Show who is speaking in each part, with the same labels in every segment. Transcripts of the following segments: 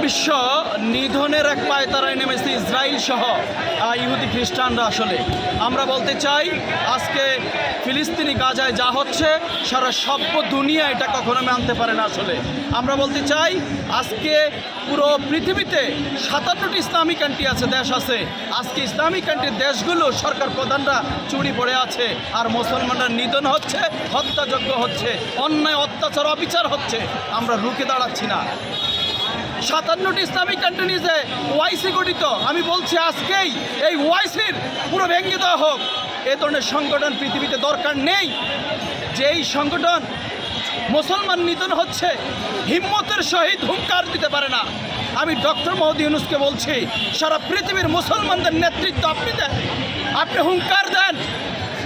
Speaker 1: বিশ্ব নিধনের এক পায়তারায় নেমেছে ইসরায়েল সহ ইহুদি খ্রিস্টানরা। আসলে আমরা বলতে চাই আজকে ফিলিস্তিনি গাজায় যা হচ্ছে সারা সভ্য দুনিয়া এটা কখনো মানতে পারে না। আসলে আমরা বলতে চাই আজকে পুরো পৃথিবীতে 57টি ইসলামিক কান্ট্রি আছে, দেশ আছে। আজকে ইসলামিক কান্ট্রির দেশগুলো সরকার প্রধানরা চুরি পড়ে আছে, আর মুসলমানরা নিধন হচ্ছে, হত্যাযজ্ঞ হচ্ছে, অন্যায় অত্যাচার অবিচার হচ্ছে। আমরা রুখে দাঁড়াচ্ছি না। 57টি ইসলামিক কান্ট্রি নিয়ে ওআইসি গঠিত। আমি বলছি আজকেই এই ওআইসির পুরো ভেঙে দেওয়া হোক। এ ধরনের সংগঠন পৃথিবীতে দরকার নেই। যেই সংগঠন মুসলমান নিধন হচ্ছে হিম্মতের সহিত হুঙ্কার দিতে পারে না। আমি ডক্টর মোহাম্মদ ইউনূসকে বলছি, সারা পৃথিবীর মুসলমানদের নেতৃত্ব আপনি দেন, আপনি হুঙ্কার দেন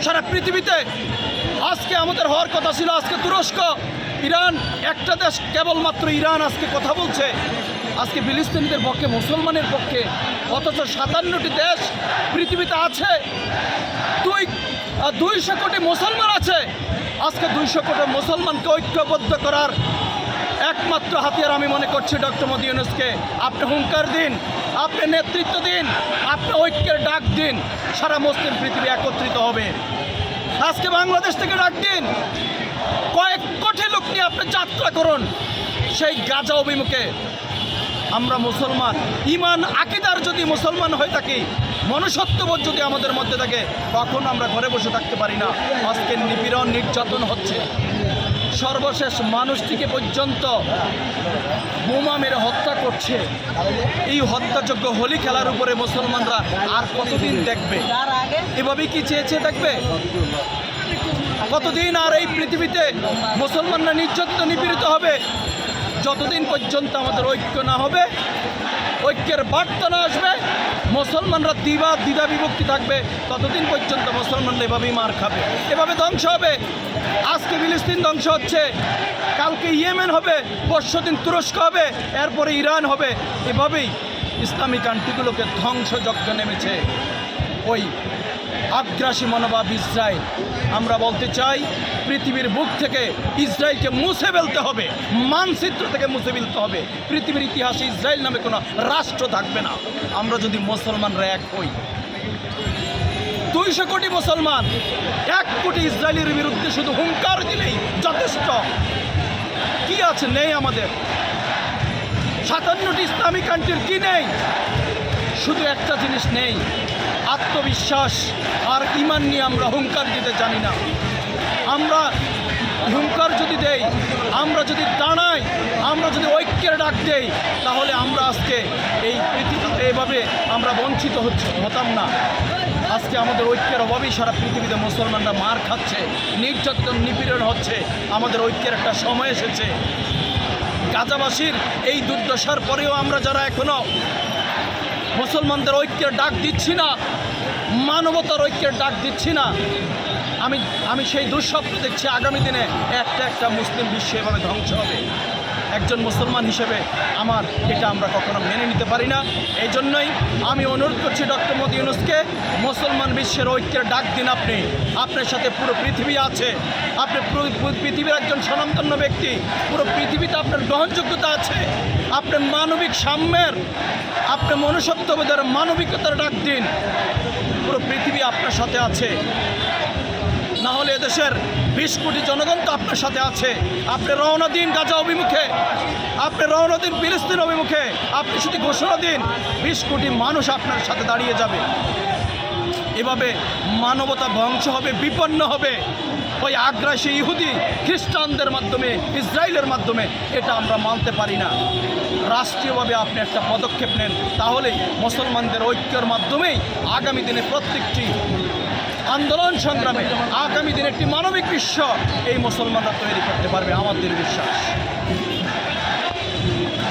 Speaker 1: সারা পৃথিবীতে। আজকে আমাদের হওয়ার কথা ছিল, আজকে তুরস্ক, ইরান, একটা দেশ কেবলমাত্র ইরান আজকে কথা বলছে আজকে ফিলিস্তিনিদের পক্ষে, মুসলমানের পক্ষে। অথচ 57টি দেশ পৃথিবীতে আছে, 200 কোটি মুসলমান আছে। আজকে 200 কোটি মুসলমানকে ঐক্যবদ্ধ করার একমাত্র হাতিয়ার আমি মনে করছি ডক্টর মোহাম্মদ ইউনূসকে। আপনি হুঙ্কার দিন, আপনি নেতৃত্ব দিন, আপনি ঐক্যের ডাক দিন, সারা মুসলিম পৃথিবী একত্রিত হবে। আজকে বাংলাদেশ থেকে ডাক দিন, কয়েক কোটি লোক নিয়ে আপনি যাত্রা করুন সেই গাজা অভিমুখে। আমরা মুসলমান, ইমান আকিদার যদি মুসলমান হয়ে থাকি, মনুষ্যত্ববোধ যদি আমাদের মধ্যে থাকে, তখন আমরা ঘরে বসে থাকতে পারি না। আজকে নিপীড়ন নির্যাতন হচ্ছে, সর্বশেষ মানুষটিকে পর্যন্ত বোমা মেরে হত্যা করছে। এই হত্যাযোগ্য হোলি খেলার উপরে মুসলমানরা আর কতদিন দেখবে? এভাবেই কি চেয়েছে দেখবে? কতদিন আর এই পৃথিবীতে মুসলমানরা নির্যাতিত নিপীড়িত হবে? যতদিন পর্যন্ত আমাদের ঐক্য না হবে, ঐক্যের বার্তা না আসবে, মুসলমানরা দ্বিধা বিভক্তি থাকবে, ততদিন পর্যন্ত মুসলমানরা এভাবেই মার খাবে, এভাবে ধ্বংস হবে। আজকে ফিলিস্তিন ধ্বংস হচ্ছে, কালকে ইয়েমেন হবে, পরশুদিন তুরস্ক হবে, এরপরে ইরান হবে। এভাবেই ইসলামিক কান্ট্রিগুলোকে ধ্বংসযজ্ঞে নেমেছে ওই আগ্রাসী মনোভাব ইসরায়েল। আমরা বলতে চাই পৃথিবীর বুক থেকে ইসরায়েলকে মুছে ফেলতে হবে, মানচিত্র থেকে মুছে ফেলতে হবে। পৃথিবীর ইতিহাসে ইসরায়েল নামে কোনো রাষ্ট্র থাকবে না আমরা যদি মুসলমানরা এক হই। 200 কোটি মুসলমান 1 কোটি ইসরায়েলের বিরুদ্ধে শুধু হুঙ্কার দিলেই যথেষ্ট। কি আছে? নেই আমাদের 57টি ইসলামিক কান্ট্রির কি নেই? শুধু একটা জিনিস নেই, আত্মবিশ্বাস আর ইমান নিয়ে আমরা হুঙ্কার দিতে জানি না। আমরা হুঙ্কার যদি দেই, আমরা যদি দাঁড়াই, আমরা যদি ঐক্যের ডাক দেই, তাহলে আমরা আজকে এই পৃথিবীতে এভাবে আমরা বঞ্চিত হতাম না। আজকে আমাদের ঐক্যের অভাবেই সারা পৃথিবীতে মুসলমানরা মার খাচ্ছে, নির্যাতিত নিপীড়ন হচ্ছে। আমাদের ঐক্যের একটা সময় এসেছে। গাজাবাসীর এই দুর্দশার পরেও আমরা যারা এখনও মুসলমানদের ঐক্যের ডাক দিচ্ছি না, মানবতার ঐক্যের ডাক দিচ্ছি না, আমি সেই দুঃস্বপ্ন দেখছি আগামী দিনে একটা মুসলিম বিশ্ব এভাবে ধ্বংস হবে। একজন মুসলমান হিসেবে এটা আমরা কখনো মেনে নিতে পারি না। এই জন্যই আমি অনুরোধ করছি ডক্টর মোহাম্মদ ইউনূসকে, মুসলমান বিশ্বের ঐক্যের ডাক দিন। আপনার সাথে পুরো পৃথিবী আছে, আপনি পুরো পৃথিবীর একজন স্বনামধন্য ব্যক্তি, পুরো পৃথিবীতে আপনার গ্রহণযোগ্যতা আছে, আপনার মানবিক সাম্যের, আপনি মনুষ্যত্ববোধের মানবিকতার ডাক দিন। পুরো পৃথিবী আপনার সাথে আছে, না হলে এদেশের 20 কোটি জনগণ তো আপনার সাথে আছে। আপনি রওনা দিন গাজা অভিমুখে, আপনি রওনা দিন ফিলিস্তিন অভিমুখে, আপনি শুধু ঘোষণা দিন, 20 কোটি মানুষ আপনার সাথে দাঁড়িয়ে যাবে। এভাবে মানবতা ধ্বংস হবে, বিপন্ন হবে ওই আগ্রাসী ইহুদি খ্রিস্টানদের মাধ্যমে, ইসরায়েলের মাধ্যমে। এটা আমরা মানতে পারি না। রাষ্ট্রীয়ভাবে আপনি একটা পদক্ষেপ নেন, তাহলেই মুসলমানদের ঐক্যের মাধ্যমেই আগামী দিনে প্রত্যেকটি আন্দোলন সংগ্রামে আগামী দিনে একটি মানবিক বিশ্ব এই মুসলমানরা তৈরি করতে পারবে, আমাদের বিশ্বাস।